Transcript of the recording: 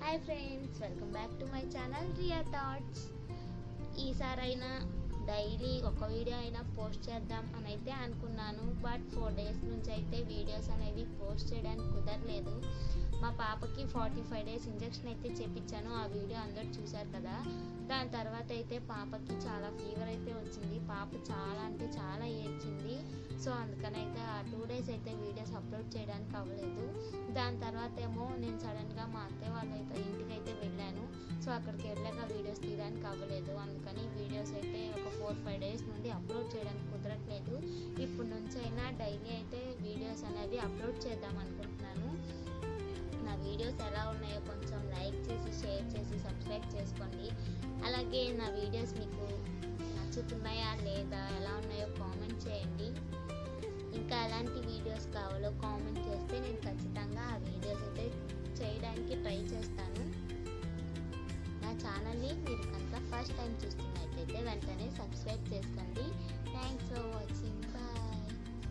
Hi friends, welcome back to my channel Riya thoughts. ఈసారైనా daily ఒక video అయినా post చేద్దాం అని అయితే అనుకున్నాను. బట్ 4 days నుంచి అయితే వీడియోస్ అనేవి పోస్ట్ చేయడానికి కుదరలేదు. మా పాపకి 45 days ఇంజెక్షన్ అయితే చేపించాను. ఆ వీడియో అందరూ చూశారు కదా. దాని తర్వాత అయితే పాపకి చాలా ఫీవర్ అయితే వచ్చింది. పాప చాలా అంటే చాలా ఏడ్చింది. సో అందుకనైతే ఆ 2 days అయితే వీడియోస్ అప్లోడ్ చేయడానికి అవ్వలేదు. దాని తర్వాత ఏమో నేను సడన్గా మా అత్తయ్య వాళ్ళ ఇంటికి అయితే వెళ్ళాను. సో అక్కడికి వెళ్ళాక వీడియోస్ తీయడానికి అవ్వలేదు. అందుకని వీడియోస్ అయితే ఒక 4-5 days నుండి అప్లోడ్ చేయడానికి కుదరట్లేదు. ఇప్పటి నుంచి అయినా డైలీ అయితే వీడియోస్ అనేవి అప్లోడ్ చేద్దాం అనుకుంటున్నాను. నా వీడియోస్ ఎలా ఉన్నాయో కొంచెం లైక్ చేసి, షేర్ చేసి, సబ్స్క్రైబ్ చేసుకోండి. అలాగే నా వీడియోస్ మీకు నచ్చుతున్నాయా లేదా, ఎలా ఉన్నాయో కామెంట్ చేయండి. ఇంకా ఎలాంటి వీడియోస్ కావాలో కామెంట్ చేస్తే నేను ఖచ్చితంగా ఆ వీడియోస్ అయితే చేయడానికి ట్రై చేస్తాను. నా ఛానల్ని మీరు కనుక ఫస్ట్ టైం చూస్తున్నట్లయితే వెంటనే సబ్స్క్రైబ్ చేసుకోండి.